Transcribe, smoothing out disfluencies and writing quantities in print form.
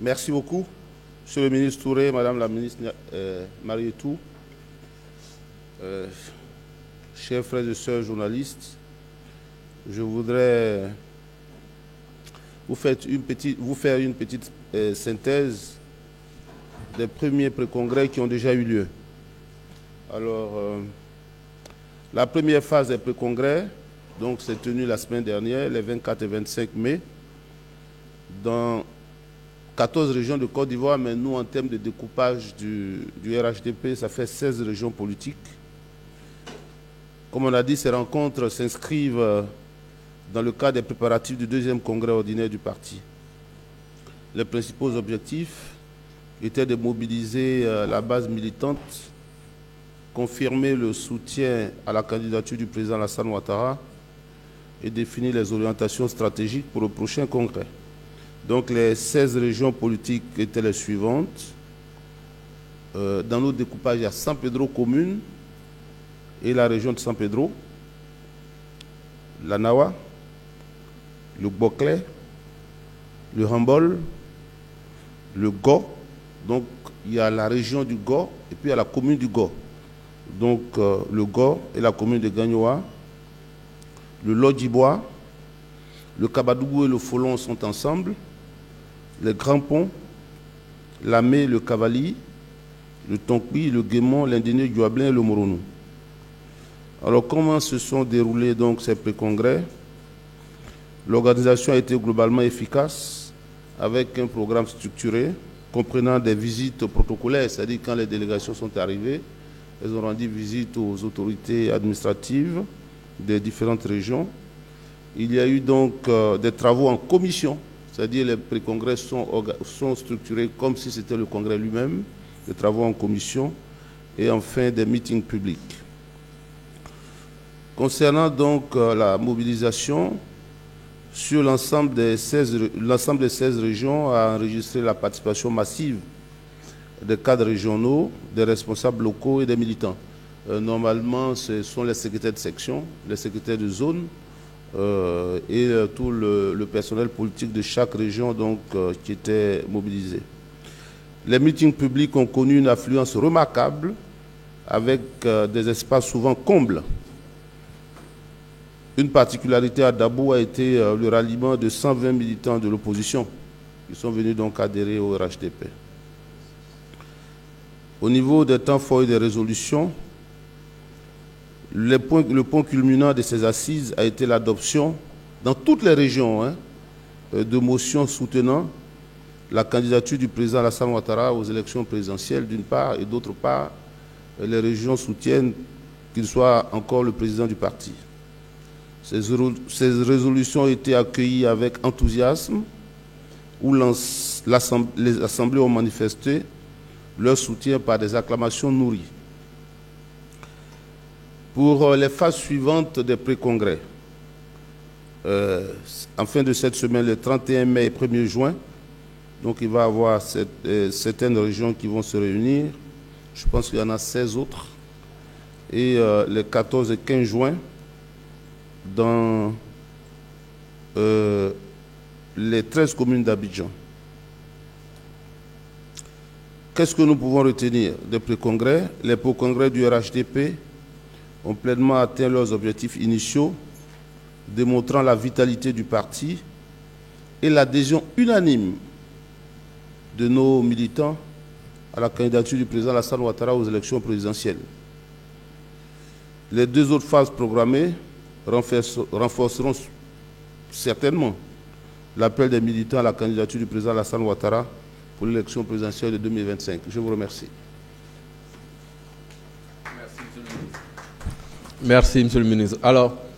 Merci beaucoup, Monsieur le ministre Touré, Madame la ministre Marietou, chers frères et sœurs journalistes, je voudrais vous faire une petite synthèse des premiers pré-congrès qui ont déjà eu lieu. Alors, la première phase des pré-congrès, donc, s'est tenue la semaine dernière, les 24 et 25 mai, dans 14 régions de Côte d'Ivoire, mais nous, en termes de découpage du RHDP, ça fait 16 régions politiques. Comme on a dit, ces rencontres s'inscrivent dans le cadre des préparatifs du deuxième congrès ordinaire du parti. Les principaux objectifs étaient de mobiliser la base militante, confirmer le soutien à la candidature du président Alassane Ouattara et définir les orientations stratégiques pour le prochain congrès. Donc les 16 régions politiques étaient les suivantes. Dans notre découpage, il y a San Pedro commune et la région de San Pedro, la Nawa, le Boclé, le Hambol, le Go. Donc il y a la région du Go et puis il y a la commune du Go. Donc le Go et la commune de Gagnoa, le Lodjibois, le Kabadougou et le Folon sont ensemble. Les Grands Ponts, l'Amé, le Cavali, le Tonkwi, le Guémon, l'Indéné, le Guablin et le Moronou. Alors, comment se sont déroulés donc ces pré-congrès? L'organisation a été globalement efficace avec un programme structuré comprenant des visites protocolaires, c'est-à-dire quand les délégations sont arrivées, elles ont rendu visite aux autorités administratives des différentes régions. Il y a eu donc des travaux en commission, c'est-à-dire les pré-congrès sont structurés comme si c'était le congrès lui-même, des travaux en commission et enfin des meetings publics. Concernant donc la mobilisation, sur l'ensemble des 16 régions a enregistré la participation massive des cadres régionaux, des responsables locaux et des militants. Normalement, ce sont les secrétaires de section, les secrétaires de zone, et tout le personnel politique de chaque région donc, qui était mobilisé. Les meetings publics ont connu une affluence remarquable avec des espaces souvent combles. Une particularité à Dabo a été le ralliement de 120 militants de l'opposition qui sont venus donc adhérer au RHDP. Au niveau des temps forts et des résolutions, le point culminant de ces assises a été l'adoption dans toutes les régions de motions soutenant la candidature du président Alassane Ouattara aux élections présidentielles d'une part et d'autre part, les régions soutiennent qu'il soit encore le président du parti. Ces résolutions ont été accueillies avec enthousiasme où les assemblées ont manifesté leur soutien par des acclamations nourries. Pour les phases suivantes des pré-congrès, en fin de cette semaine, le 31 mai et 1er juin, donc il va y avoir certaines régions qui vont se réunir. Je pense qu'il y en a 16 autres. Et les 14 et 15 juin, dans les 13 communes d'Abidjan. Qu'est-ce que nous pouvons retenir des pré-congrès? Les pré-congrès du RHDP ont pleinement atteint leurs objectifs initiaux, démontrant la vitalité du parti et l'adhésion unanime de nos militants à la candidature du président Alassane Ouattara aux élections présidentielles. Les deux autres phases programmées renforceront certainement l'appel des militants à la candidature du président Alassane Ouattara pour l'élection présidentielle de 2025. Je vous remercie. Merci, Monsieur le ministre. Alors,